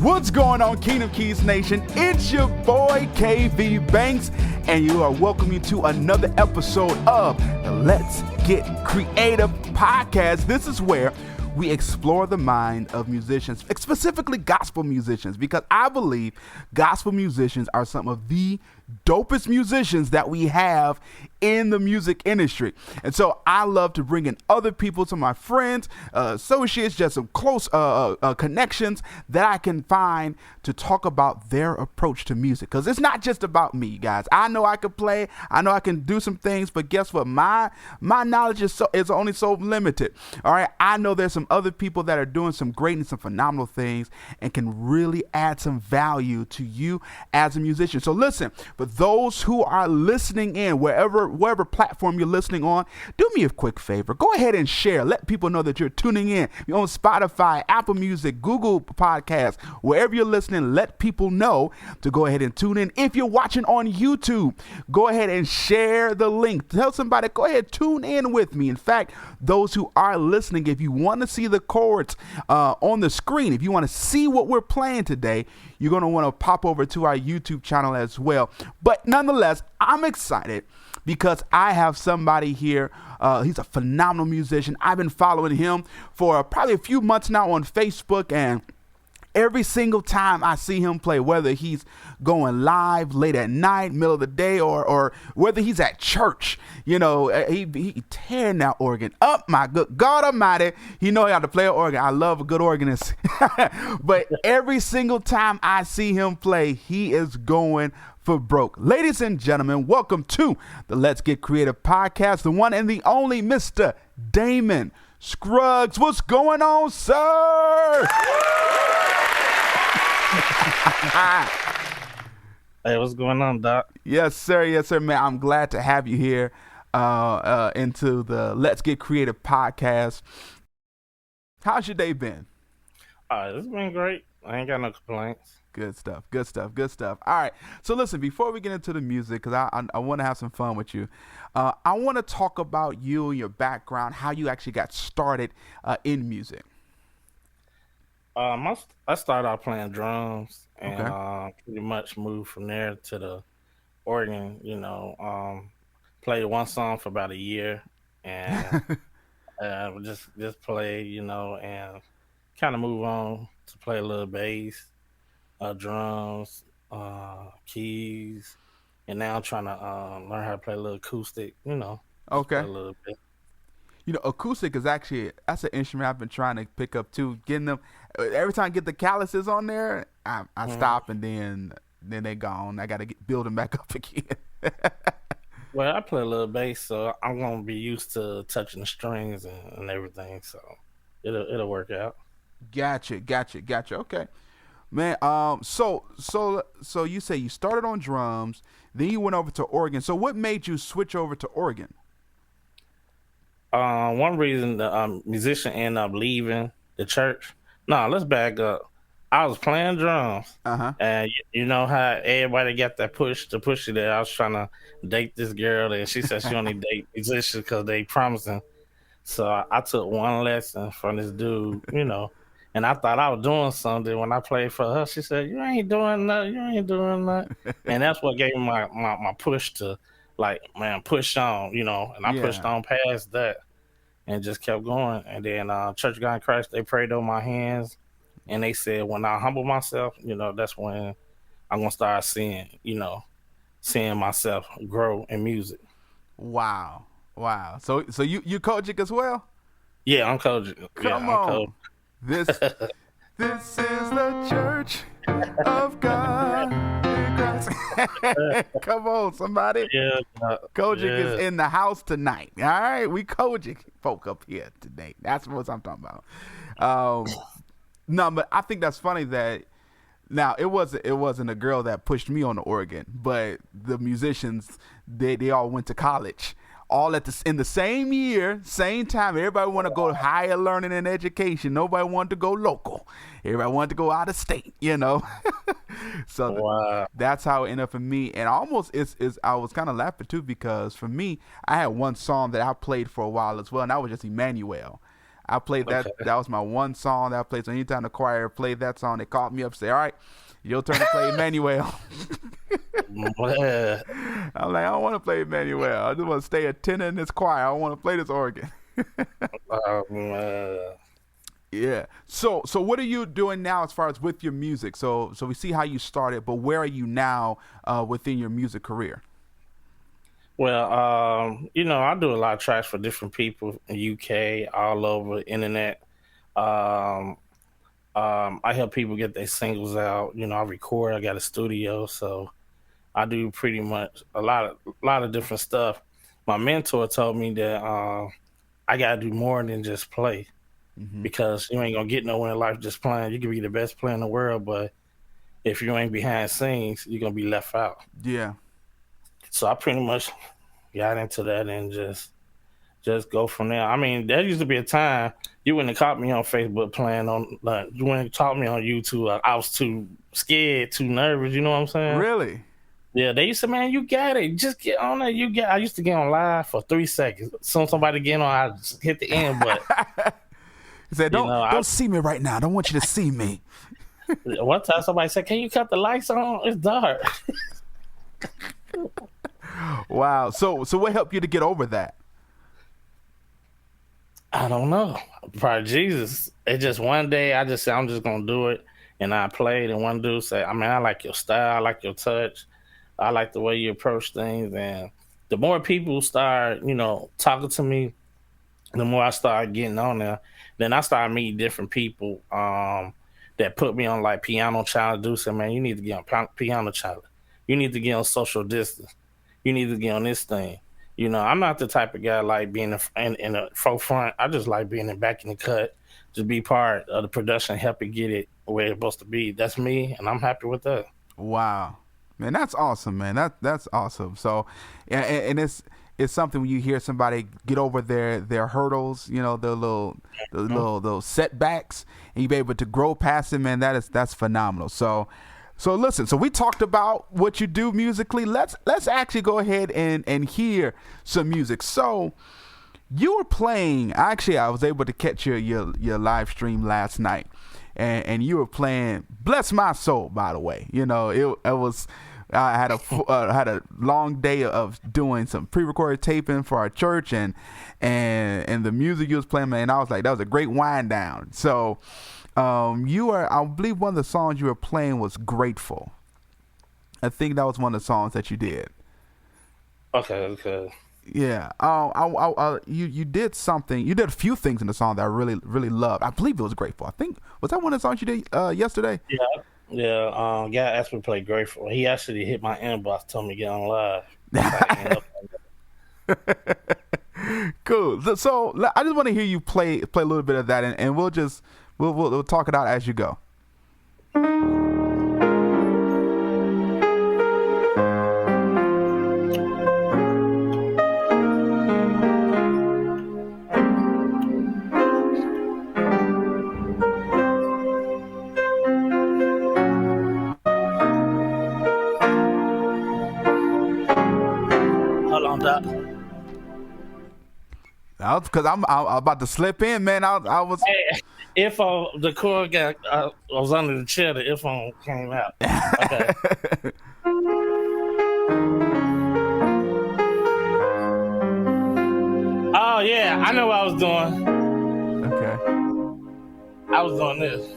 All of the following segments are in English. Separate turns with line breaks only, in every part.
What's going on, Kingdom Keys Nation? It's your boy KV Banks, and you are welcoming to another episode of the Let's Get Creative podcast. This is where we explore the mind of musicians, specifically gospel musicians, because I believe gospel musicians are some of the dopest musicians that we have in the music industry. And so I love to bring in other people, to my friends, associates, just some close connections that I can find to talk about their approach to music. Because it's not just about me, guys. I know I can play, I know I can do some things, but guess what? My knowledge is only so limited. All right. I know there's some other people that are doing some great and some phenomenal things and can really add some value to you as a musician. So listen, for those who are listening in, wherever platform you're listening on, do me a quick favor. Go ahead and share. Let people know that you're tuning in. You're on Spotify, Apple Music, Google Podcasts, wherever you're listening. Let people know to go ahead and tune in. If you're watching on YouTube, go ahead and share the link. Tell somebody, go ahead, tune in with me. In fact, those who are listening, if you want to see the chords on the screen, if you want to see what we're playing today, you're going to want to pop over to our YouTube channel as well. But nonetheless, I'm excited because I have somebody here. He's a phenomenal musician. I've been following him for probably a few months now on Facebook, and every single time I see him play, whether he's going live late at night, middle of the day, or whether he's at church, you know, he tearing that organ up. My good God Almighty, he knows how to play an organ. I love a good organist. But every single time I see him play, he is going for broke. Ladies and gentlemen, welcome to the Let's Get Creative podcast, the one and the only Mr. Damon Scruggs. What's going on, sir?
Hey, what's going on, Doc?
Yes, sir, man. I'm glad to have you here into the Let's Get Creative podcast. How's your day been?
It's been great. I ain't got no complaints.
Good stuff. All right. So listen, before we get into the music, because I want to have some fun with you, I want to talk about you and your background, how you actually got started in music.
I started out playing drums and pretty much moved from there to the organ. You know, played one song for about a year and just play, you know, and kind of move on to play a little bass, drums, keys, and now I'm trying to learn how to play a little acoustic. You know,
Okay.
a little bit.
You know, acoustic is that's an instrument I've been trying to pick up too. Getting them every time I get the calluses on there, I stop and then they're gone. I got to build them back up again.
Well, I play a little bass, so I'm gonna be used to touching the strings and everything. So it'll work out.
Gotcha. Okay, man. So you say you started on drums, then you went over to organ. So what made you switch over to organ?
One reason the musician ended up leaving the church. No, let's back up. I was playing drums, and you know how everybody got that push you there. I was trying to date this girl, and she said she only date musicians because they promising. So I took one lesson from this dude, you know, and I thought I was doing something. When I played for her, she said, "You ain't doing nothing. And that's what gave me my push to, like, man, push on, you know. And I pushed on past that and just kept going. And then Church of God in Christ, they prayed over my hands. And they said, when I humble myself, you know, that's when I'm going to start seeing myself grow in music.
Wow. So you coaching as well?
Yeah, I'm coaching.
Come on. This is the Church of God in Christ. Come on, somebody.
Yeah.
Kojic is in the house tonight. All right, we Kojic folk up here today. That's what I'm talking about. No, but I think that's funny that now it wasn't a girl that pushed me on the organ, but the musicians they all went to college. All in the same year, same time. Everybody want to go higher learning and education. Nobody wanted to go local. Everybody wanted to go out of state, you know. So that's how it ended up for me. And almost I was kind of laughing too, because for me, I had one song that I played for a while as well, and that was just Emmanuel. I played that.
Okay.
That was my one song that I played. So anytime the choir played that song, they called me up and say, "All right, your turn to play Emmanuel."
Man.
I'm like, I don't want to play Emmanuel. I just want to stay a tenor in this choir. I don't want to play this organ.
Man.
Yeah. So what are you doing now as far as with your music? So we see how you started, but where are you now within your music career?
Well, I do a lot of tracks for different people in UK, all over the internet. Um, I help people get their singles out. I record. I got a studio, so I do pretty much a lot of different stuff. My mentor told me that I gotta do more than just play
Hmm.
because you ain't gonna get nowhere in life just playing. You can be the best player in the world, but if you ain't behind scenes, you're gonna be left out.
Yeah.
So I pretty much got into that and just go from there. I mean, there used to be a time you wouldn't have caught me on Facebook playing on, like, you wouldn't have caught me on YouTube. I was too scared, too nervous. You know what I'm saying?
Really?
Yeah, they used to, man, you got it. Just get on there. I used to get on live for 3 seconds. Soon somebody get on, I just hit the end button.
He said, don't see me right now. I don't want you to see me.
One time somebody said, "Can you cut the lights on? It's dark."
Wow. So what helped you to get over that?
I don't know. Probably Jesus. It just one day I just said I'm just gonna do it, and I played. And one dude said, "I mean, I like your style. I like your touch. I like the way you approach things." And the more people start, talking to me, the more I started getting on there. Then I started meeting different people that put me on like piano challenge. Do say, "Man, you need to get on piano challenge. You need to get on social distance. You need to get on this thing." I'm not the type of guy like being in the forefront. I just like being in back in the cut, just be part of the production, help it get it where it's supposed to be. That's me, and I'm happy with that.
Wow, man, that's awesome, man. That's awesome. So, and it's something when you hear somebody get over their hurdles, those setbacks, and you be able to grow past it, man. That's phenomenal. So listen, so we talked about what you do musically. Let's actually go ahead and hear some music. So you were playing. Actually, I was able to catch your live stream last night, and you were playing "Bless My Soul." By the way, it was. I had a long day of doing some pre-recorded taping for our church, and the music you was playing, man. I was like, that was a great wind down. So. I believe one of the songs you were playing was "Grateful." I think that was one of the songs that you did.
Okay.
Yeah. You did something. You did a few things in the song that I really, really loved. I believe it was "Grateful." I think was that one of the songs you did yesterday?
Yeah. Guy asked me to play Grateful. He actually hit my inbox, told me to get on live.
Cool. So I just want to hear you play a little bit of that, and we'll talk it out as you go.
Hold on, Doc.
Because I'm about to slip in, man. I was.
Hey, if the cord got, I was under the chair, the earphone came out. Okay. Oh yeah, I know what I was doing.
Okay.
I was doing this.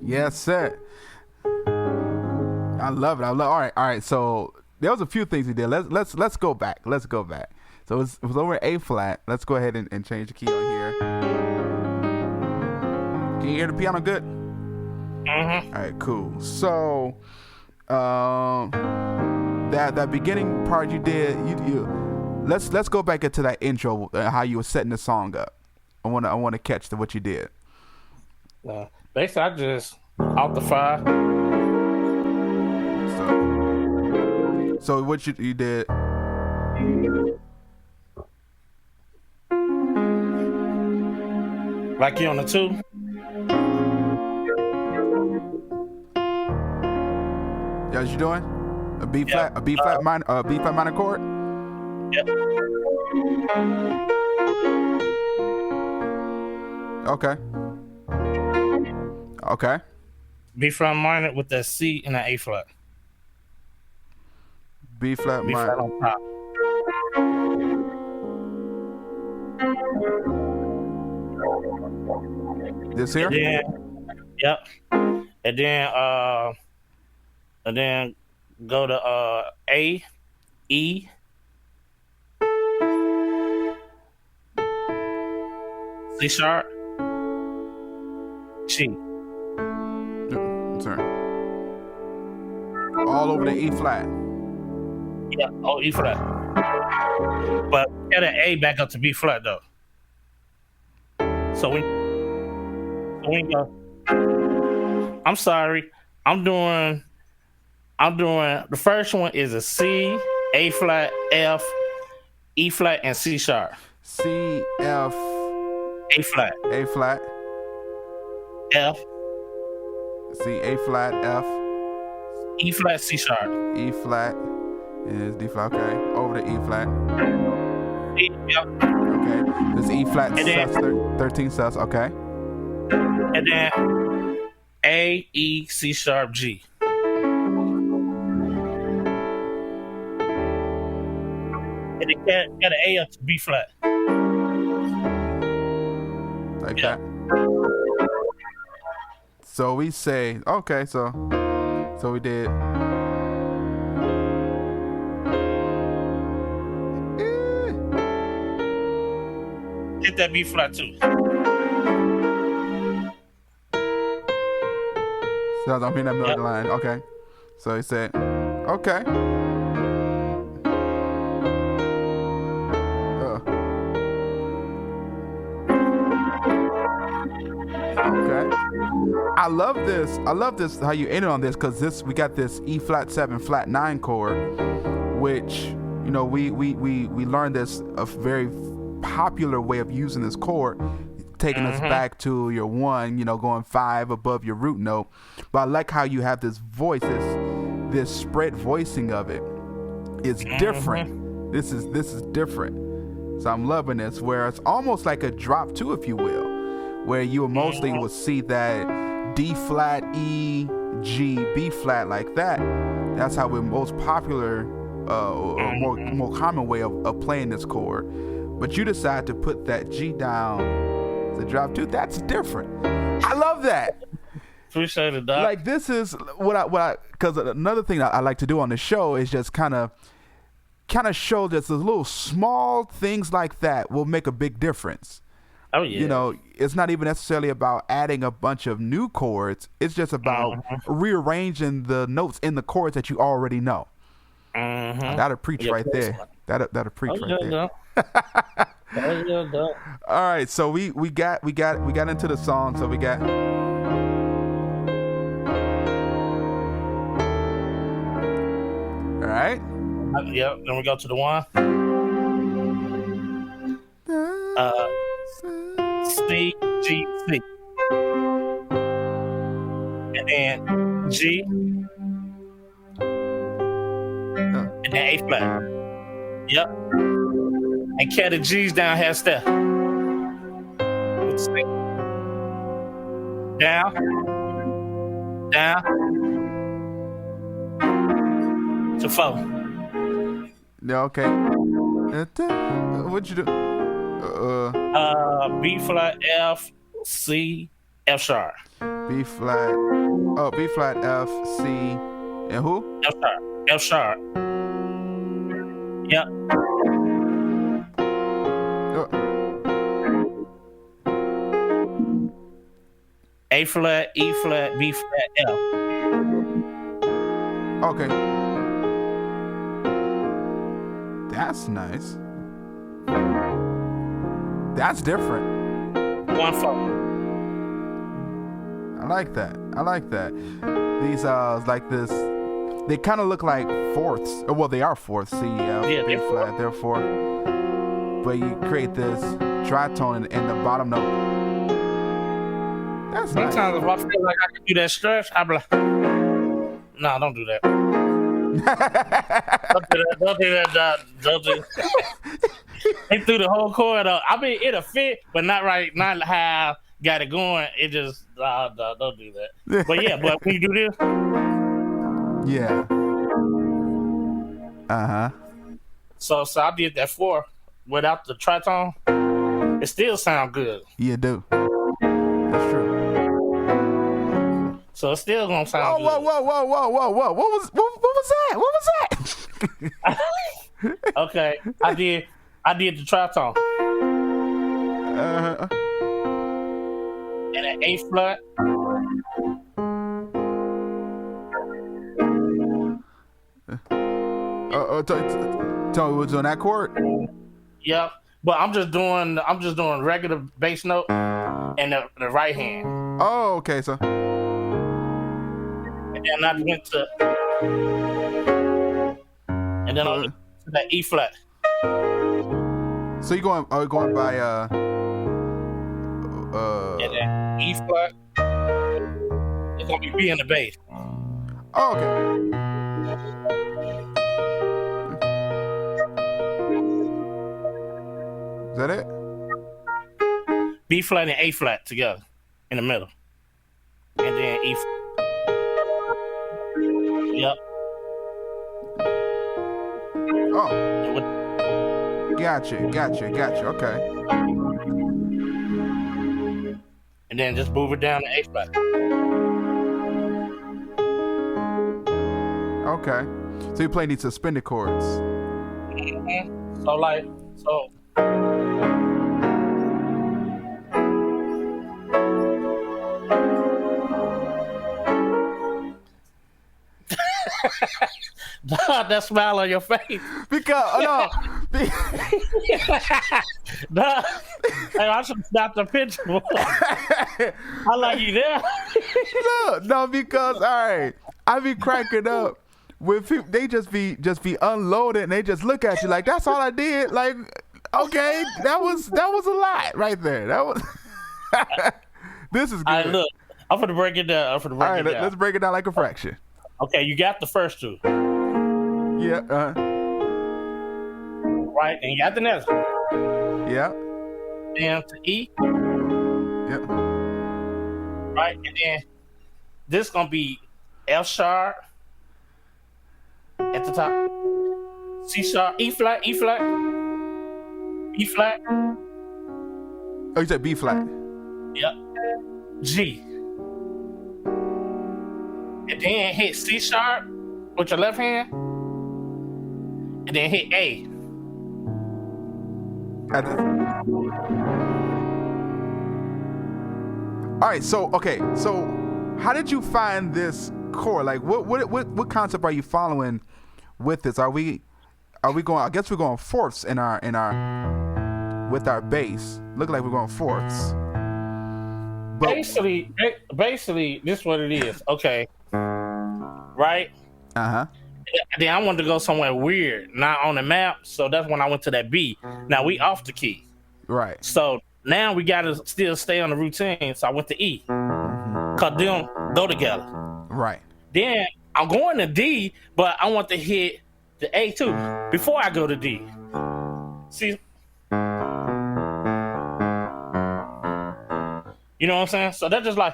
Yes, sir. I love it. I love. All right. So there was a few things he did. Let's go back. Let's go back. So it was over A flat. Let's go ahead and change the key on here. Can you hear the piano good?
Mm-hmm.
All right, cool. So that beginning part you did, you let's go back into that intro, how you were setting the song up. I want to catch what you did.
Basically, I just out the fire.
So what you did?
Like you on the 2?
Yeah, what you doing? A B flat, a B flat minor, B flat minor chord.
Yep.
Okay. Okay.
B flat minor with that C and an A flat.
B flat
B
minor.
flat on top.
This here?
Yep. And then go to A, E, C sharp, G.
Sorry. All over the E flat.
Yeah, oh, E flat. But get an A back up to B flat though. So we go. I'm sorry. I'm doing the first one is a C, A flat, F, E flat, and C sharp.
C, F,
A flat, F,
C, A flat, F,
E flat, C sharp,
E flat, is D flat. Okay, over the E flat.
E, yep.
Okay, this E flat sus 13 sus. Okay,
and then A, E, C sharp, G. And then get an A up to B flat.
Like that. So we say, okay, so we did.
Hit that B flat too.
So I'm in that middle of the line. Okay. So he said, okay. Okay. I love this. How you ended on this, because we got this E flat 7 flat 9 chord, which we learned this a very popular way of using this chord, taking us back to your 1, going 5 above your root note. But I like how you have this voice, this spread voicing of it. It's different. This is different. So I'm loving this, where it's almost like a drop 2, if you will, where you mostly will see that D flat, E, G, B flat like that. That's how we're most popular, more common way of playing this chord. But you decide to put that G down to drop 2. That's different. I love that.
Appreciate it, Doc.
Like, this is what I because another thing that I like to do on the show is just kind of show that the little small things like that will make a big difference.
Oh yeah.
It's not even necessarily about adding a bunch of new chords. It's just about rearranging the notes in the chords that you already know. That'll preach right there. That'll preach right there. All right, so we got into the song. So we got. All right.
Yep. Then we go to the 1. C, G, C, and then G, and then A flat. Yep. And carry the G's down half step. Down, to 4.
Yeah. Okay. What'd you do?
B flat, F, C, F sharp.
B B flat. Oh, B flat, F, C, and who?
F sharp. F sharp. Yep. A flat, E flat, B flat, F.
Okay. That's nice. That's different.
1/4.
I like that. These like this. They kind of look like fourths. Well, they are fourths. C, F, B flat. They're fourth. But you create this tritone in the bottom note. That's nice.
Sometimes if I feel like I can do that stretch, I'll be like, nah, don't do that. Don't do that. He threw the whole chord up. I mean, it'll fit, but not right, not how I got it going. It just, don't do that. But yeah, but when you do this.
Yeah. Uh-huh.
So I did that 4 without the tritone. It still sound good.
Yeah, it do. That's true.
So it's still gonna sound good.
Whoa. What was that?
Okay, I did the tritone. And an A flat.
Tell me what's on that chord.
Yep. But I'm just doing regular bass note and the right hand.
Oh, okay, so.
And then I went to, and then I went to that E flat.
So you going by
and then E flat. It's gonna be B in the bass.
Oh, okay. Is that it?
B flat and A flat together in the middle, and then E. Yep.
Oh. Gotcha. Okay.
And then just move it down to A flat.
Okay. So you play these suspended chords.
Mm-hmm. So. That smile on your face.
Because
Hey, I should stop the picture. I like you there.
No, because all right, I be cracking up with people. They just be unloaded, and they just look at you like that's all I did. Like, okay, that was a lot right there. That was. This is good.
All right, look, I'm gonna break it down.
All right, let's break it down like a fraction.
Okay, you got the first two.
Yeah.
Right, and you got the next one.
Yeah.
Then to E.
Yep.
Right, and then this gonna be F sharp at the top. C sharp, E flat, B flat.
Oh, you said B flat.
Yep. G. And then hit C sharp with your left hand. And then hit A.
All right, so how did you find this chord? Like, what concept are you following with this? Are we going? I guess we're going fourths in our with our bass. Look like we're going fourths. But
basically, this is what it is. Okay, right? Then I wanted to go somewhere weird, not on the map. So that's when I went to that B. Now we off the key,
right?
So now we gotta still stay on the routine. So I went to E, cause them go together,
right?
Then I'm going to D, but I want to hit the A too before I go to D. See, you know what I'm saying? So that's just like,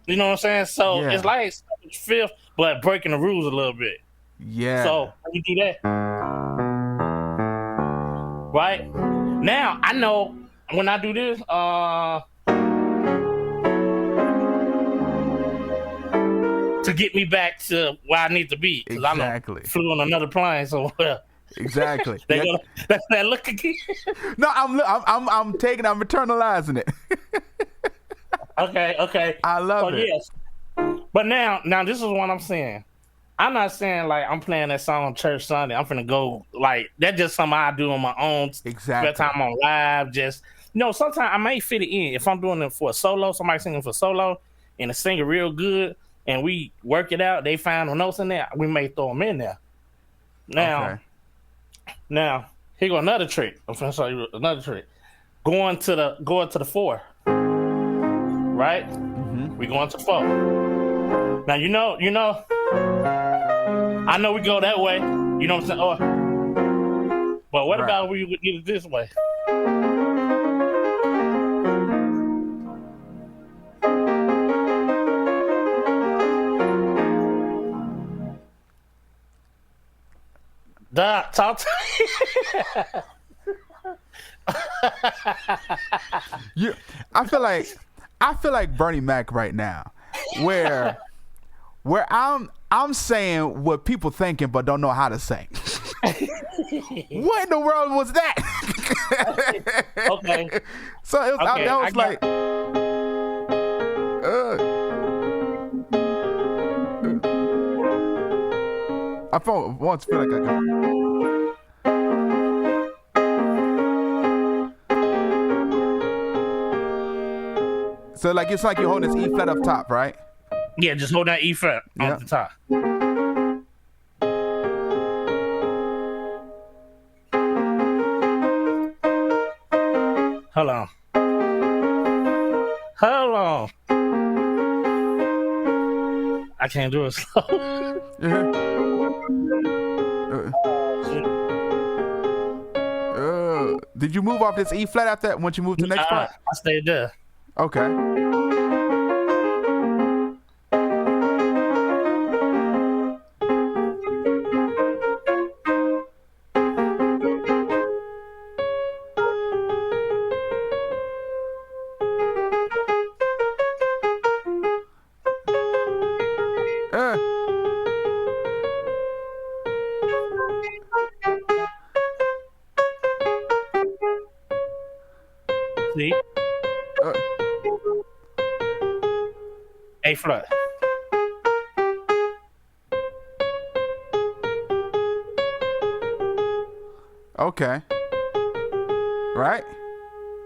you know what I'm saying? So it's like fifth, but breaking the rules a little bit.
Yeah.
So when you do that, right now, I know when I do this, to get me back to where I need to be. Because
Exactly.
I flew on another plane somewhere.
Exactly.
That's that look again.
No, I'm internalizing it.
Okay.
I love it.
Yes. But now this is what I'm saying. I'm not saying like I'm playing that song on Church Sunday. I'm finna go like that's just something I do on my own.
Exactly.
Time I'm on live, just sometimes I may fit it in. If I'm doing it for a solo, somebody singing for solo, and the singer real good, and we work it out, they find the notes in there, we may throw them in there. Now, here go another trick. I'm finna show you another trick. Going to the 4, right? Mm-hmm. We going to 4. Now you know. I know we go that way. You know what I'm saying? But what about we would get it this way? Doc, talk to
me. I feel like Bernie Mac right now, where I'm saying what people thinking but don't know how to say. What in the world was that?
Okay.
So it was, that was like. I once feel like I got. So like it's like you're holding this E flat up top, right?
Yeah, just hold that E flat on the top. Hold on. I can't do it slow.
Did you move off this E flat after that once you moved to the next part?
I stayed there.
Okay.
See? A flat.
Okay. Right?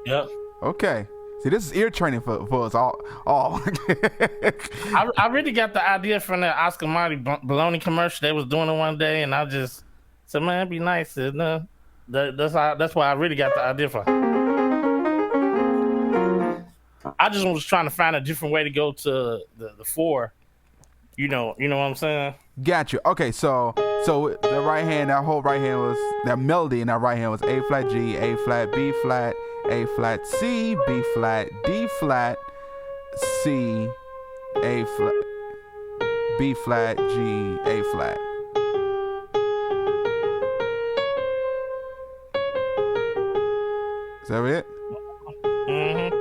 Yep.
Okay. See, this is ear training for us all.
I really got the idea from that Oscar Mayer baloney commercial they was doing it one day, and I just said, man, it'd be nice. That's why I really got the idea for it. I just was trying to find a different way to go to the 4. You know what I'm saying?
Got you. Okay, so the right hand, that whole right hand was that melody in that right hand was A flat G, A flat B flat, A flat C, B flat, D flat, C, A flat, B flat, G, A flat. Is that it?
Mm-hmm.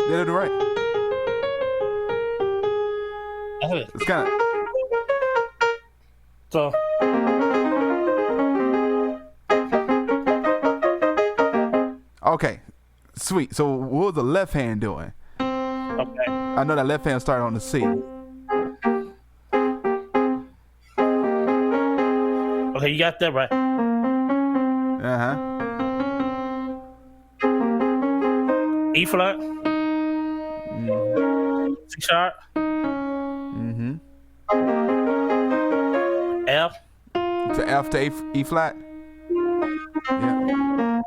Did it right. It's kind of.
So.
Okay, sweet. So what was the left hand doing?
Okay.
I know that left hand started on the C.
Okay, you got that right. E flat. C sharp. F.
To F to E flat. Yeah.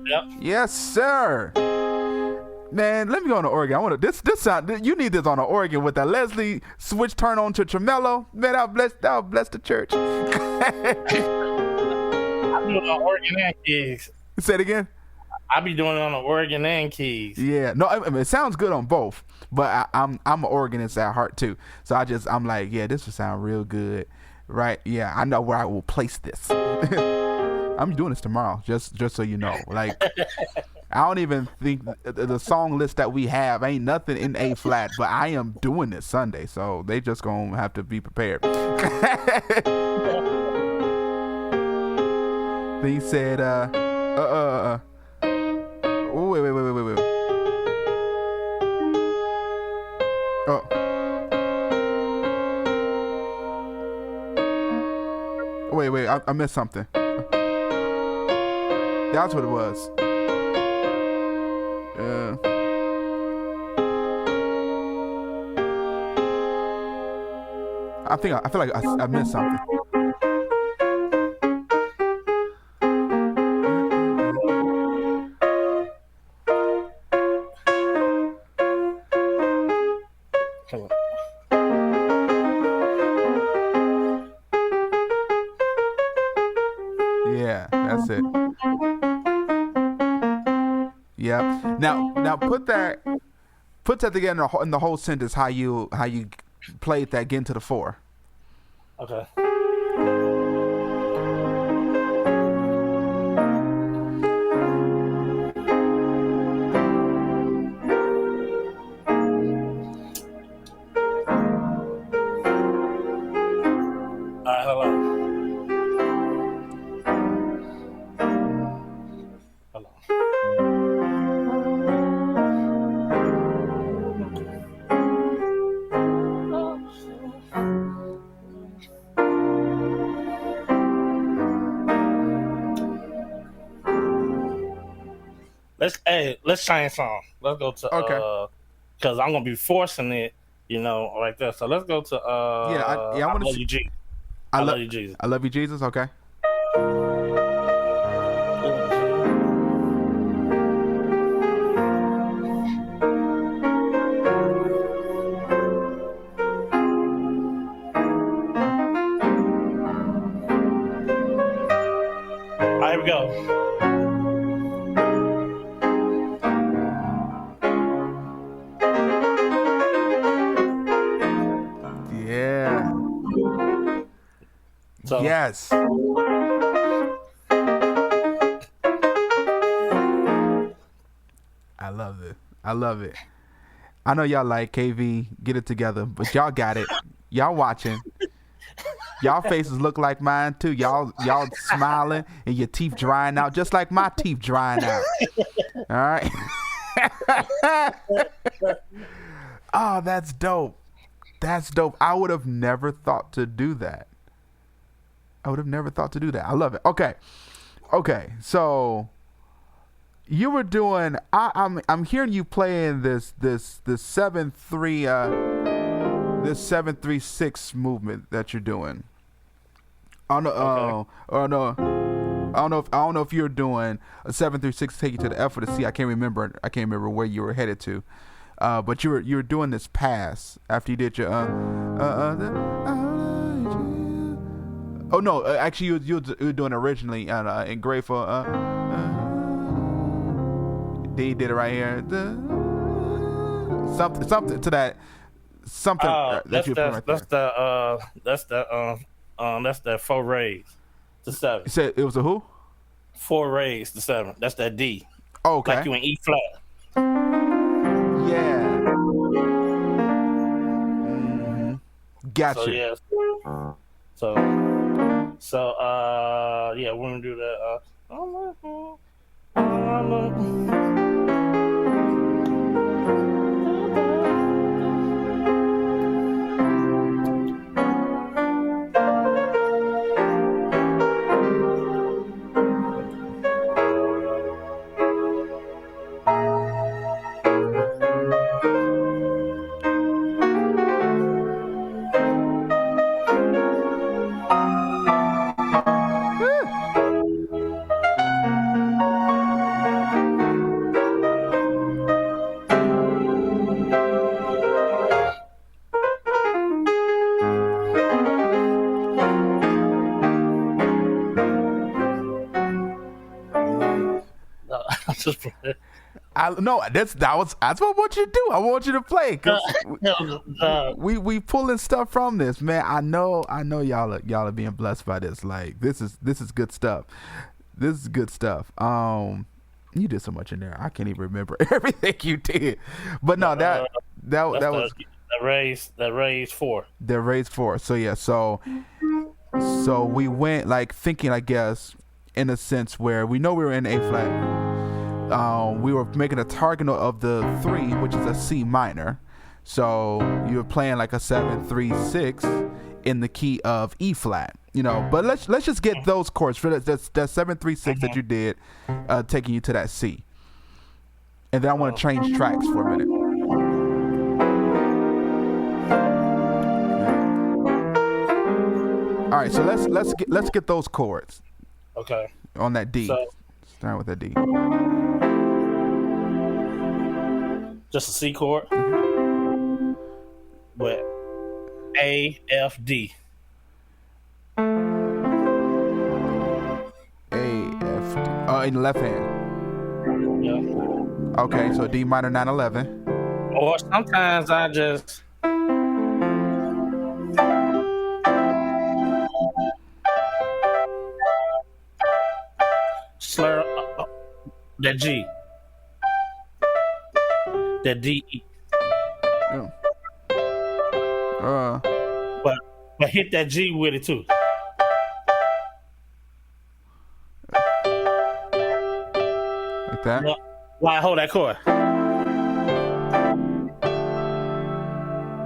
Yep.
Yes, sir. Man, let me go on the organ. I want to. This sound. You need this on the organ with that Leslie switch turn on to tremolo. Man, I'll bless the church.
I do it on organ and keys.
Say it again.
I be doing it on the organ and keys.
Yeah, no, I mean, it sounds good on both, but I'm an organist at heart too. So I'm like, yeah, this would sound real good, right? Yeah, I know where I will place this. I I'm doing this tomorrow. Just so you know, like I don't even think the song list that we have ain't nothing in A flat, but I am doing this Sunday, so they just gonna have to be prepared. He said, wait. Oh. Wait, I missed something. That's what it was. I feel like I missed something. Yeah, that's it. Yeah. Now put that together in the whole sentence. How you played that. Get into the 4.
Okay. Let's change song. Let's go to because I'm gonna be forcing it, right there. So let's go to I love you, Jesus. I love you, Jesus.
I love you, Jesus. Okay.
All right, here we go.
So. Yes. I love it. I know y'all like KV, get it together, but y'all got it. Y'all watching. Y'all faces look like mine too. Y'all smiling and your teeth drying out just like my teeth drying out. All right. Oh, that's dope. I would have never thought to do that. I love it. Okay. So you were doing. I'm hearing you playing this 7-3 this 7-3-6 movement that you're doing. I don't know if you're doing a 7-3-6 take you to the F or the C. I can't remember where you were headed to. But you were doing this pass after you did your oh no, actually you were doing originally in Grateful. He did it right here. Something to that. Something
that's
you put right there.
That's that 4 raised to 7.
You said it was a who?
4 raised to 7. That's that D.
Oh, okay.
Like you in E flat.
Yeah. Mm-hmm. Gotcha.
So yeah. So yeah, we're gonna do that.
That's what I want you to do. I want you to play because we pulling stuff from this, man. I know y'all are being blessed by this. Like this is good stuff. This is good stuff. You did so much in there. I can't even remember everything you did. But no, that was
the raised 4.
The raised 4. So yeah, so we went like thinking, I guess, in a sense where we know we were in A flat. We were making a target of the 3, which is a C minor. So you were playing like a 7-3-6 in the key of E flat, But let's just get those chords for that 7-3-6 that you did, taking you to that C. And then I want to change tracks for a minute. All right, so let's get those chords.
Okay.
On that D.
So,
start with that D.
Just a C chord. But A, F, D.
A, F, D. Oh, in the left hand.
Yeah.
Okay, so D minor 9/11.
Or sometimes I just slur that G, that D.
Yeah.
But hit that G with it too.
Like that?
Why hold that chord?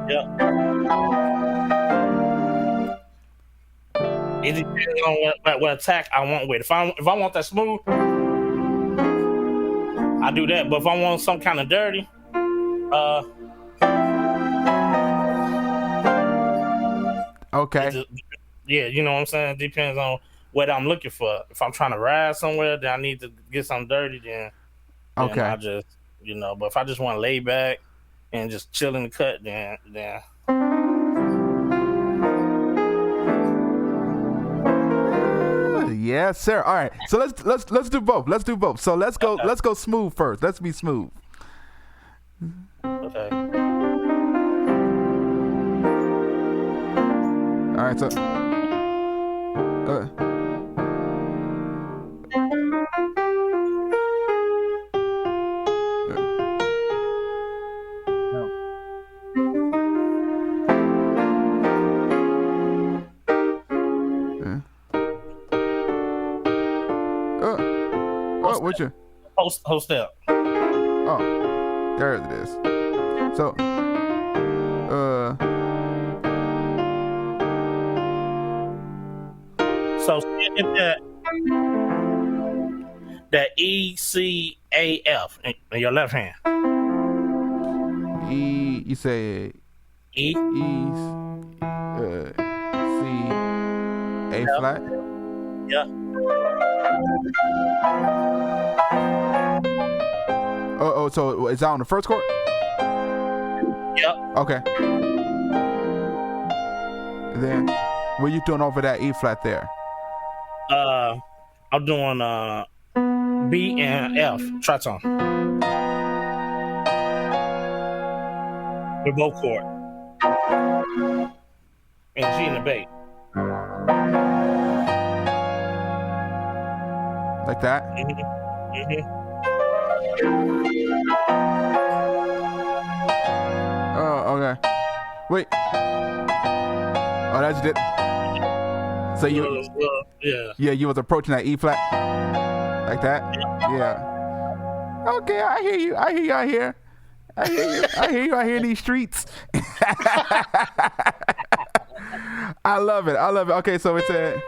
Yeah. It depends on what attack I want with. If I want that smooth, I do that. But if I want some kind of dirty,
okay.
Yeah, you know what I'm saying? It depends on what I'm looking for. If I'm trying to ride somewhere, then I need to get something dirty, then
okay.
I just, but if I just want to lay back and just chill in the cut, then.
Yes, sir. All right. So let's do both. Let's do both. So let's go smooth first. Let's be smooth.
Okay.
All right, so what's your
whole step?
Oh, there it is. So
So hit that E, C, A, F in your left hand.
E, you say
E,
C, A flat.
Yeah.
Oh, so is that on the first chord?
Yep.
Okay. Then what are you doing over that E flat there?
I'm doing B and F tritone. With both chords. And G in the bass.
Like that? Oh, okay. Wait. Oh, that's it. So you was approaching that E flat like that? Yeah. Okay, I hear you. I hear you out here in these streets. I love it. Okay, so it's a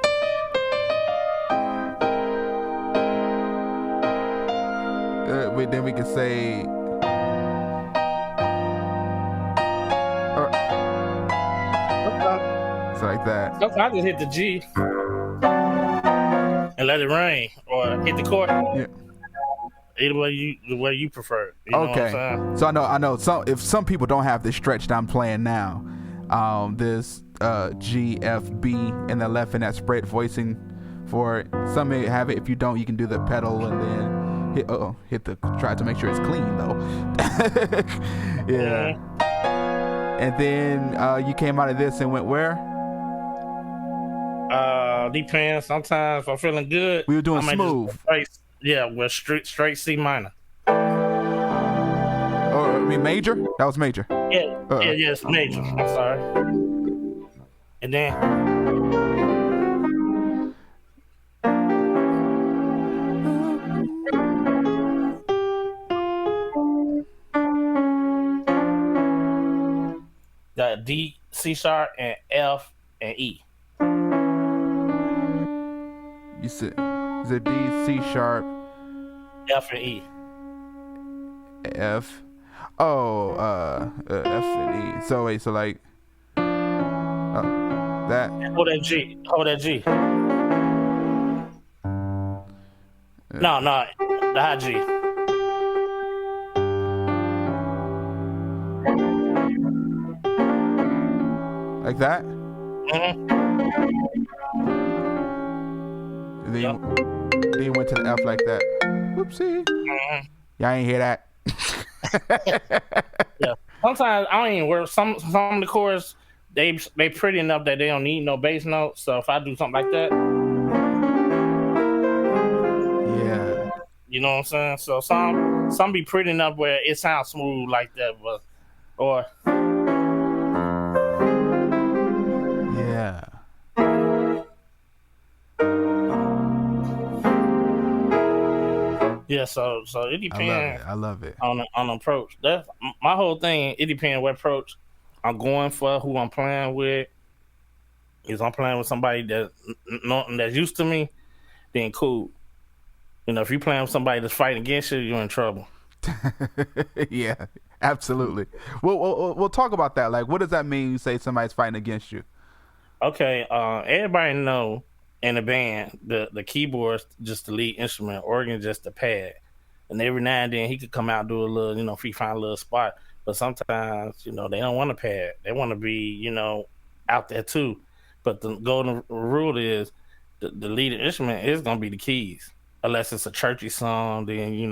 then we can say so like that.
Okay, I just hit the G and let it rain, or hit the chord.
Yeah.
Either way the way you prefer. You know
okay.
What I'm saying?
So I know. So if some people don't have this stretch that I'm playing now, this G, F, B in the left and that spread voicing for it. Some may have it. If you don't, you can do the pedal and then hit the try to make sure it's clean though. Yeah. And then you came out of this and went where?
Depends. Sometimes if I'm feeling good,
We were
I
doing
might just
smooth.
go straight, yeah, with straight C minor.
Or I mean major? That was major.
Yeah, yeah, it's major. I'm sorry. And then got D, C sharp, and F and E.
You said D, C sharp,
F and E.
F. Oh, F and E. So wait, so like, that.
Hold that G. Hold that G. No, the high G.
Like that?
Mm-hmm.
And then you went to the F like that. Whoopsie.
Mm-hmm.
Y'all ain't hear that.
Yeah. Sometimes I don't even work. Some of the chords they pretty enough that they don't need no bass notes. So if I do something like that,
yeah.
you know what I'm saying. So some be pretty enough where it sounds smooth like that, but or
yeah.
yeah. So it depends.
I love it.
On approach. That's my whole thing. It depends what approach I'm going for, who I'm playing with. If I'm playing with somebody that's used to me, then cool. You know, if you're playing with somebody that's fighting against you, you're in trouble.
Yeah, absolutely. We'll talk about that. Like, what does that mean? You say somebody's fighting against you?
Okay, everybody know in the band the keyboard's just the lead instrument, organ just the pad, and every now and then he could come out and do a little, if he find a little spot. But sometimes, they don't want a pad; they want to be, out there too. But the golden rule is the lead instrument is gonna be the keys, unless it's a churchy song. Then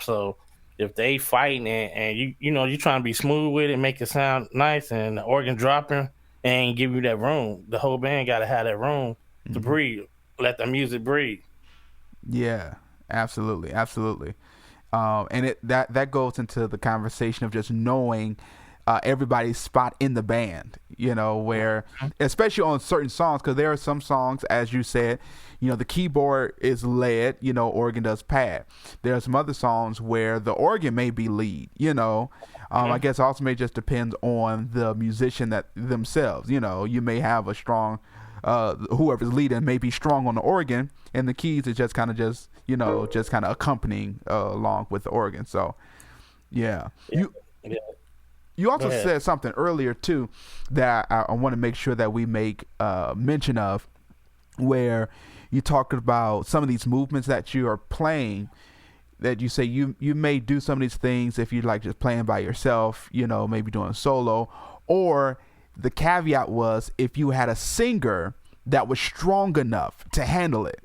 so if they fighting and you trying to be smooth with it, make it sound nice, and the organ dropping and give you that room, the whole band got to have that room to breathe, let the music breathe.
Yeah, absolutely. And that goes into the conversation of just knowing everybody's spot in the band, where, especially on certain songs, because there are some songs, as you said, the keyboard is lead, organ does pad. There are some other songs where the organ may be lead, I guess also may just depend on the musician themselves. You may have a strong, whoever's leading may be strong on the organ, and the keys is just kind of accompanying along with the organ. So, yeah. You also said something earlier too that I want to make sure that we make mention of, where you talked about some of these movements that you are playing, that you say you may do some of these things if you're like just playing by yourself, maybe doing a solo, or the caveat was if you had a singer that was strong enough to handle it,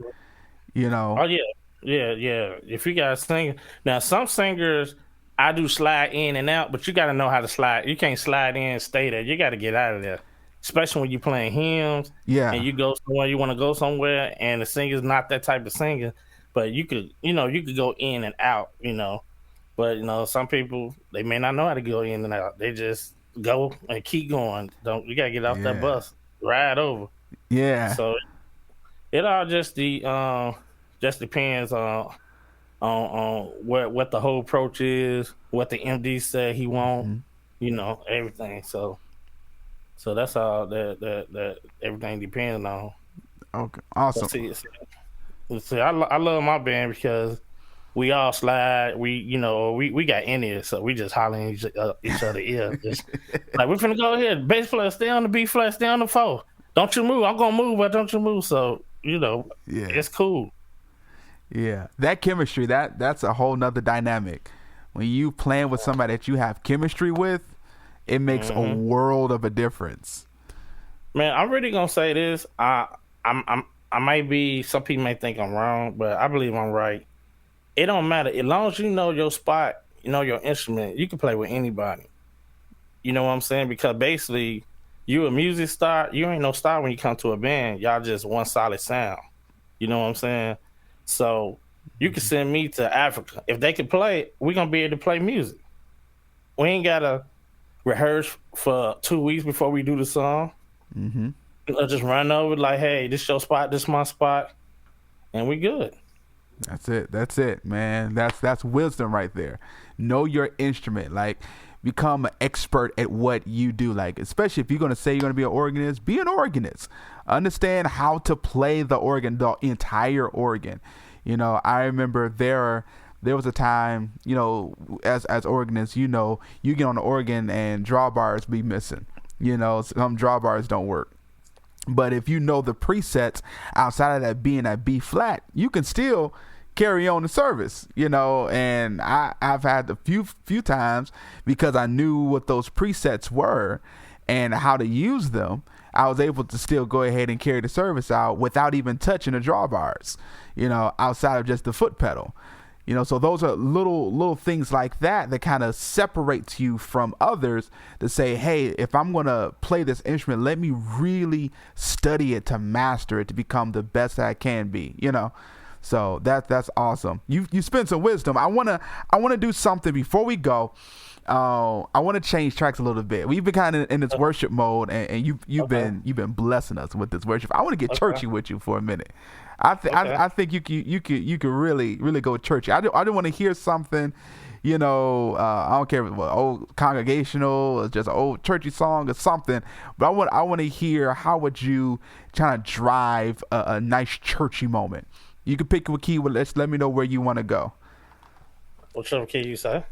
Oh yeah. If you got a singer, now some singers I do slide in and out, but you got to know how to slide. You can't slide in and stay there. You got to get out of there, especially when you're playing hymns.
Yeah.
And you go somewhere, you want to go somewhere, and the singer's not that type of singer. But you could go in and out, But some people, they may not know how to go in and out. They just go and keep going. You gotta get off that bus, ride over.
Yeah.
So it all just depends on what the whole approach is, what the MD said he want, everything. So that's all that everything depends on.
Okay, awesome.
See, I love my band because we all slide. We got in here, so we just hollering each other ear. Just like, we're finna go here. Bass player, stay on the B flat, stay on the 4. Don't you move. I'm gonna move, but don't you move. So it's cool.
Yeah, that chemistry, that's a whole nother dynamic. When you playing with somebody that you have chemistry with, it makes a world of a difference.
Man, I'm really gonna say this. I might be. Some people may think I'm wrong, but I believe I'm right. It don't matter as long as you know your spot, you know your instrument. You can play with anybody. You know what I'm saying? Because basically, you a music star. You ain't no star when you come to a band. Y'all just one solid sound. You know what I'm saying? So you can send me to Africa. If they can play, we gonna be able to play music. We ain't gotta rehearse for 2 weeks before we do the song.
Mm-hmm.
Just run over like, hey, this your spot, this my spot, and we good.
That's it, man. That's wisdom right there. Know your instrument. Like, become an expert at what you do. Like, especially if you're gonna say you're gonna be an organist, be an organist. Understand how to play the organ, the entire organ. You know, I remember there was a time, you know, as organists, you know, you get on the organ and drawbars be missing. You know, some drawbars don't work. But if you know the presets outside of that being at B flat, you can still carry on the service, you know. And I've had a few times, because I knew what those presets were and how to use them, I was able to still go ahead and carry the service out without even touching the drawbars, you know, outside of just the foot pedal. You know, so those are little things like that kind of separates you from others, to say, hey, if I'm going to play this instrument, let me really study it to master it, to become the best that I can be, you know. So that's awesome. You spent some wisdom. I want to do something before we go. I want to change tracks a little bit. We've been kind of in this worship mode, and you've been blessing us with this worship. I want to get churchy with you for a minute. I think you could really go churchy. I don't want to hear something, you know. I don't care if it's old congregational or just an old churchy song or something. But I want to hear, how would you try to drive a nice churchy moment. You can pick a key. Let me know where you want to go.
Whichever key you say.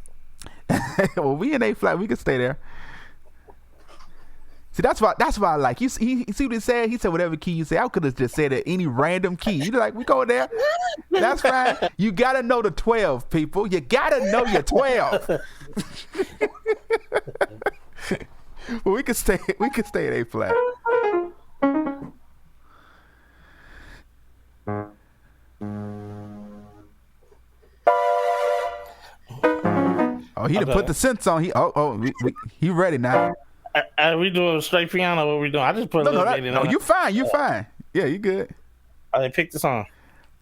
Well, we in A flat. We can stay there. See, that's what I like. You see what he said? He said whatever key you say. I could have just said any random key. You like, we go there. That's fine. You gotta know the 12, people. You gotta know your 12. Well, we can stay at A flat. Oh, he done put the synths on. He ready now.
We doing straight piano? What we doing? I just put a little bit in.
No, you fine. You fine. Yeah, you good.
I pick the song.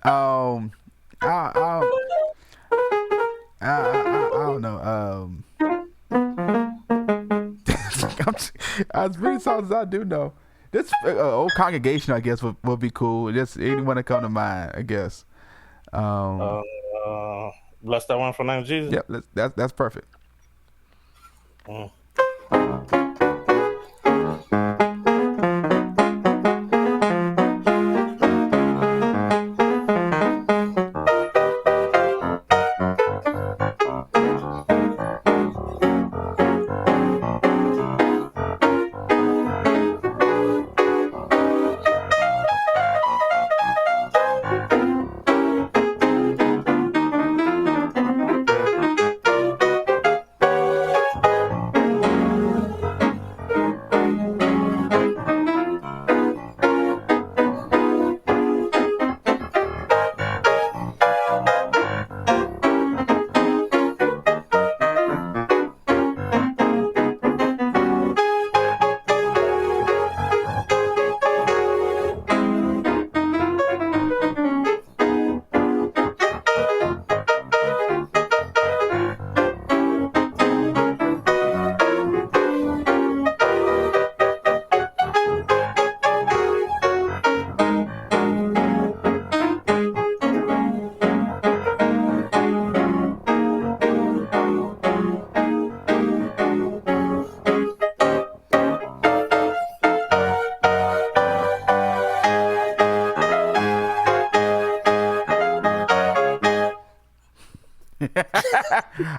I don't know. As many songs as I do know, this old congregation, I guess, would be cool. Just anyone that come to mind, I guess.
Bless that one for the name of Jesus.
Yep, that's perfect.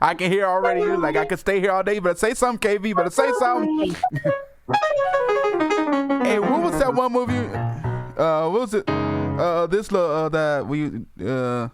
I can hear already. You like, I could stay here all day. But say something, KB. Better say something. Hey, what was that one movie? What was it? That we yeah.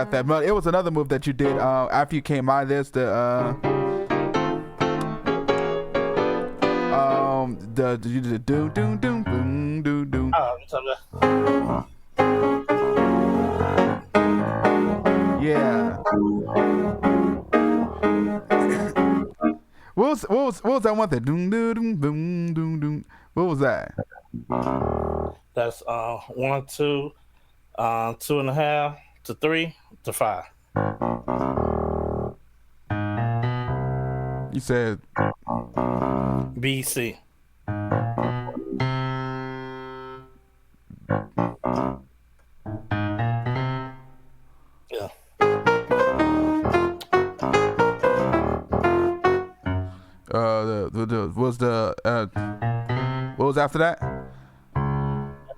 got that. But it was another move that you did after you came out of this. You did the doom doom doom boom doom doom. Yeah. What was that one thing? Doom doom doom boom doom doom. What was that?
That's 1 2, 2.5 to 3 to 5.
You said
BC. Yeah.
What was after that?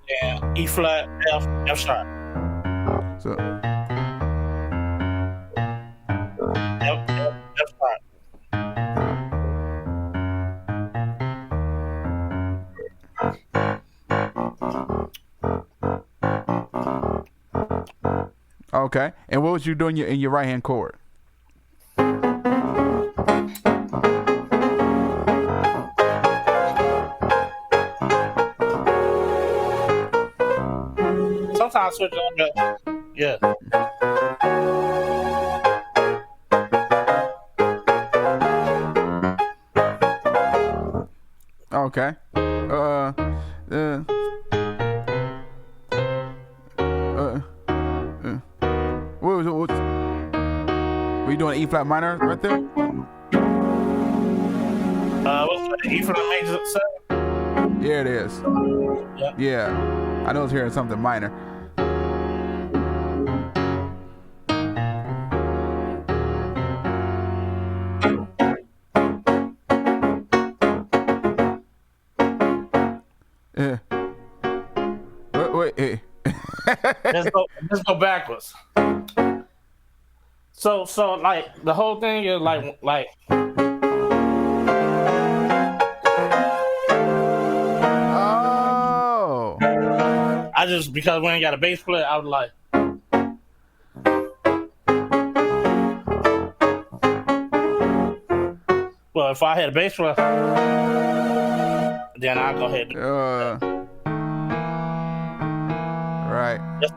Yeah, E flat, F sharp.
So
F sharp.
okay. And what was you doing in your right hand chord?
Sometimes I switch on the yeah.
Okay. What were you doing? E flat minor right there?
What's that? E for the major 7?
Yeah, it is.
Yep.
Yeah, I know it's hearing something minor. Yeah. Wait. Hey.
Let's go backwards. So like the whole thing is like
Oh.
I just because we ain't got a bass player, I was like well if I had a bass player then I'll go ahead and
right.
Yes.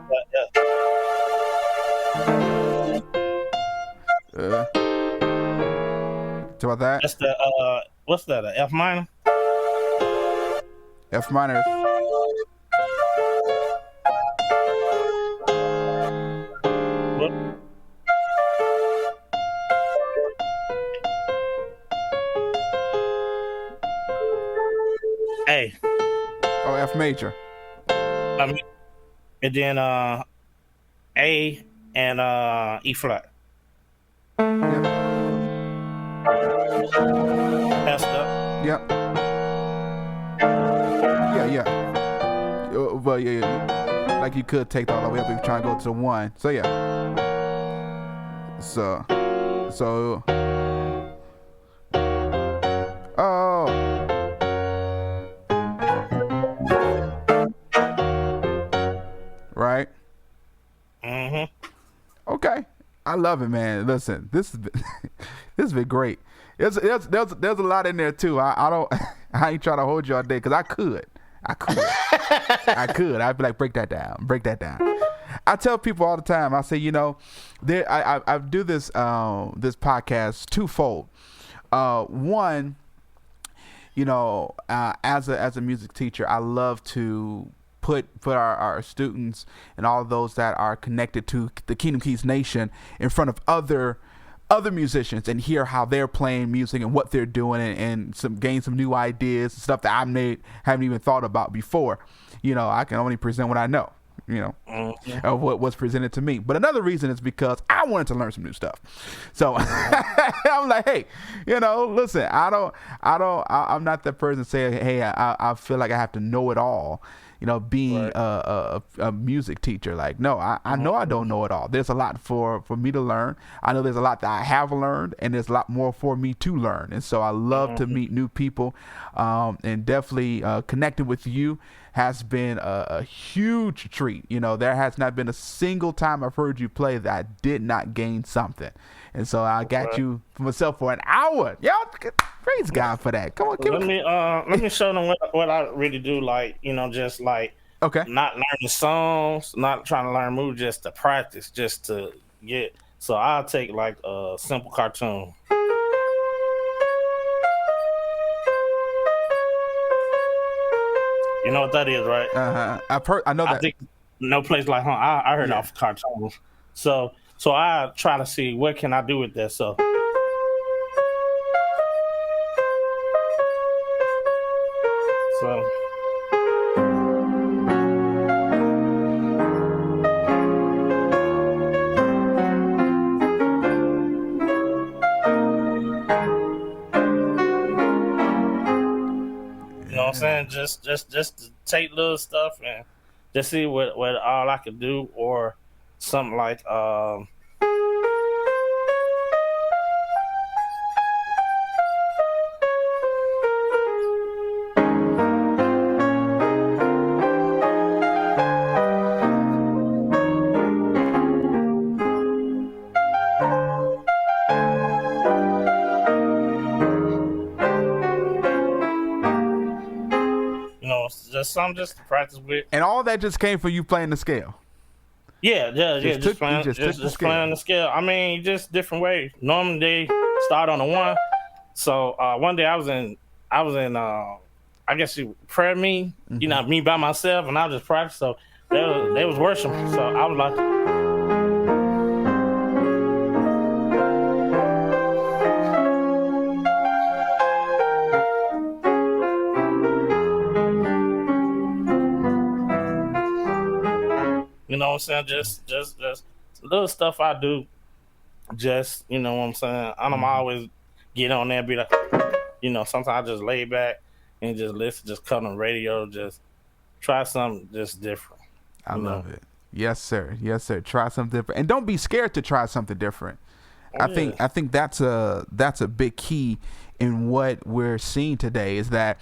Talk about that?
That's the what's that? A F minor?
F minor.
What? A.
Oh, F major.
And then A and E flat.
Yep.
Passed up.
Yep. Yeah. Well, yeah. Like you could take that all the way up if you're trying to go to the 1. So yeah. So. Oh. Right.
Mhm.
Okay. I love it, man. Listen, this has been great. There's a lot in there too. I ain't trying to hold you all day because I could. I'd be like, break that down. I tell people all the time. I say, I do this podcast twofold. One, as a music teacher, I love to put our students and all of those that are connected to the Kingdom Keys Nation in front of other musicians and hear how they're playing music and what they're doing and gain some new ideas and stuff that I haven't even thought about before. I can only present what I know, of what was presented to me. But another reason is because I wanted to learn some new stuff. So I'm like, hey, listen, I'm not that person saying, hey, I feel like I have to know it all. Being
right.
a music teacher. Like, no, I know I don't know it all. There's a lot for me to learn. I know there's a lot that I have learned, and there's a lot more for me to learn. And so I love to meet new people, and definitely connecting with you has been a huge treat. You know, there has not been a single time I've heard you play that I did not gain something. And so I got you for myself for an hour. Yo, praise God for that. Come on,
let me show them what I really do. Like, you know, just like not learning songs, not trying to learn moves, just to practice, just to get. So I'll take like a simple cartoon. You know what that is, right?
I know that.
Think no place like home. I heard off cartoons. So I try to see what can I do with that. So you know what I'm saying? Just to take little stuff and just see what all I could do, or something like just something just to practice with.
And all that just came from you playing the scale.
Yeah, just playing the scale. I mean, just different ways. Normally they start on the one. So one day I was in I guess prayer meeting, you know, me by myself, and I was just practicing. So they was worshiping. So I was like, you know what I'm saying? Just little stuff I do. Just, you know what I'm saying? I don't always get on there and be like, you know, sometimes I just lay back and just listen, just cut on the radio, just try something just different.
I love it. Yes, sir. Yes, sir. Try something different. And don't be scared to try something different. I think that's a big key in what we're seeing today, is that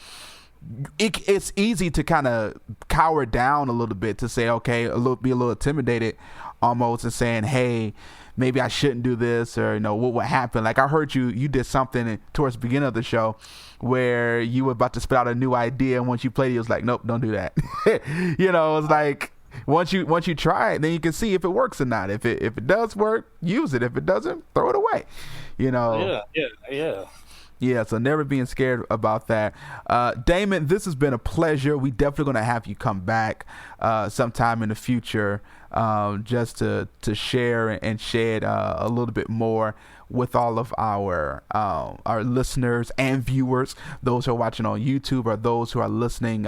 it's easy to kind of cower down a little bit, to say, okay, be a little intimidated almost, and saying, hey, maybe I shouldn't do this, or, you know, what would happen. Like I heard you did something towards the beginning of the show where you were about to spit out a new idea, and once you played it, was like, nope, don't do that. You know, it's like once you try it, then you can see if it works or not. If it does work, use it. If it doesn't, throw it away. You know. Yeah, so never being scared about that. Damon, this has been a pleasure. We definitely going to have you come back sometime in the future, just to share and shed a little bit more with all of our listeners and viewers, those who are watching on YouTube or those who are listening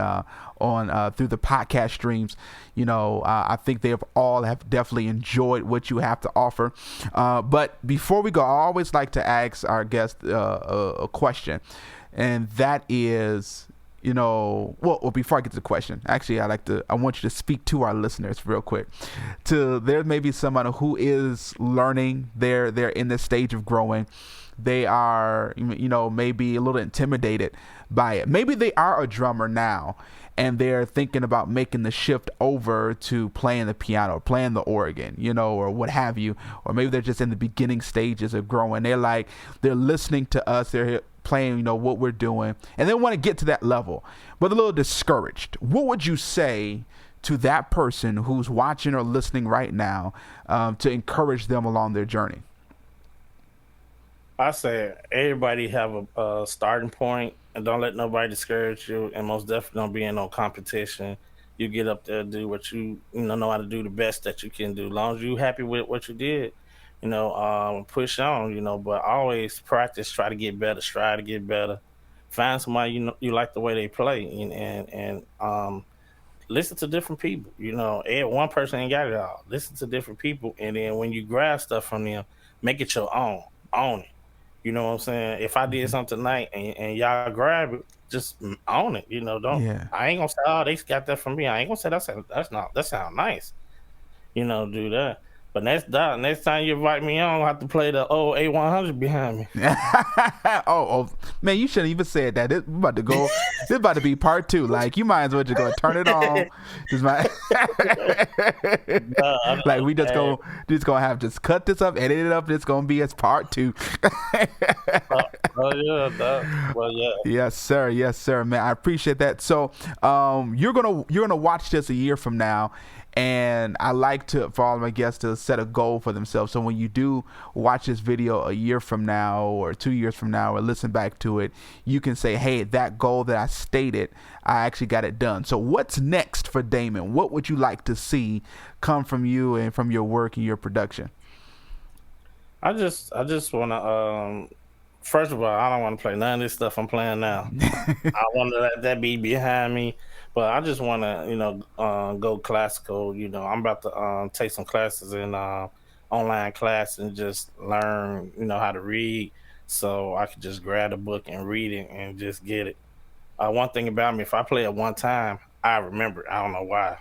on through the podcast streams. You know, I think they have definitely enjoyed what you have to offer. But before we go, I always like to ask our guest a question, and that is, you know, well, before I get to the question, actually, I want you to speak to our listeners real quick. There may be someone who is learning, they're in this stage of growing. They are, you know, maybe a little intimidated by it. Maybe they are a drummer now, and they're thinking about making the shift over to playing the piano or playing the organ, you know, or what have you. Or maybe they're just in the beginning stages of growing. They're listening to us. They're playing, you know, what we're doing, and they want to get to that level, but a little discouraged. What would you say to that person who's watching or listening right now, to encourage them along their journey?
I say everybody have a starting point, and don't let nobody discourage you, and most definitely don't be in no competition. You get up there, do what you know how to do the best that you can do. As long as you happy with what you did, you know, push on, you know, but always practice, try to get better, strive to get better. Find somebody you like the way they play, and listen to different people. You know, one person ain't got it all. Listen to different people, and then when you grab stuff from them, make it your own. Own it. You know what I'm saying? If I did something tonight and y'all grab it, just own it. You know, I ain't gonna say, oh, they got that from me. I ain't gonna say that sound nice. You know, do that. But next time you invite me on, I'll have to play the old A100 behind me.
oh, man, you shouldn't even said that. This about to go. This about to be part 2. Like, you might as well just go turn it on. Like, we just gonna have just cut this up, edit it up. It's gonna be as part 2.
Well, yeah.
Yes, sir, man. I appreciate that. So, you're gonna watch this a year from now. And I like for all of my guests to set a goal for themselves. So when you do watch this video a year from now or 2 years from now or listen back to it, you can say, hey, that goal that I stated, I actually got it done. So what's next for Damon? What would you like to see come from you and from your work and your production?
I just want to, first of all, I don't want to play none of this stuff I'm playing now. I want to let that be behind me. But I just want to, go classical. I'm about to take some classes in online class and just learn, how to read, so I could just grab a book and read it and just get it. One thing about me, if I play it one time, I remember it. I don't know why.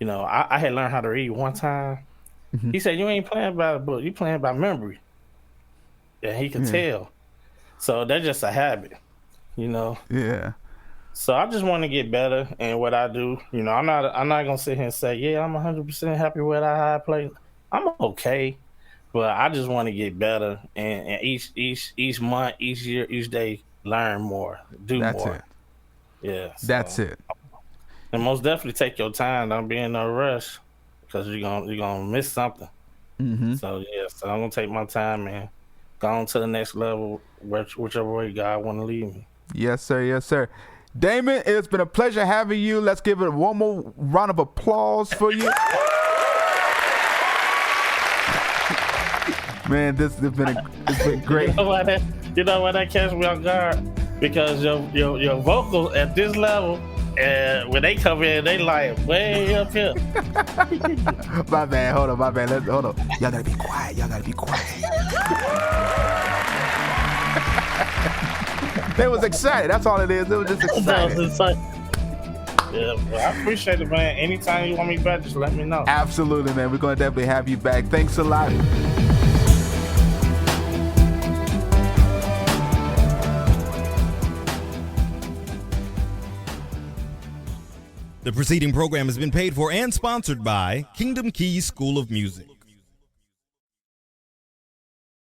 I had learned how to read one time. Mm-hmm. He said, "You ain't playing by the book. You playing by memory." And he could tell. So that's just a habit,
Yeah.
So I just want to get better in what I do. I'm not gonna sit here and say, yeah, I'm 100% happy with how I play. I'm okay, but I just want to get better and each month, each year, each day, learn more, do
That's
more.
It.
Yeah,
that's it.
And most definitely take your time. Don't be in no rush, because you're gonna miss something.
Mm-hmm.
So so I'm gonna take my time and go on to the next level, whichever way God want to lead me.
Yes, sir. Yes, sir. Damon, it's been a pleasure having you. Let's give it one more round of applause for you. Man, it's been great.
You know why that catch me off guard? Because your vocals at this level, and when they come in, they like way up here.
My bad. Hold on. My bad. Hold on. Y'all gotta be quiet. They was excited. That's all it is. It was just excited.
Yeah, well, I appreciate it, man. Anytime you want me back, just let me know.
Absolutely, man. We're going to definitely have you back. Thanks a lot.
The preceding program has been paid for and sponsored by Kingdom Keys School of Music.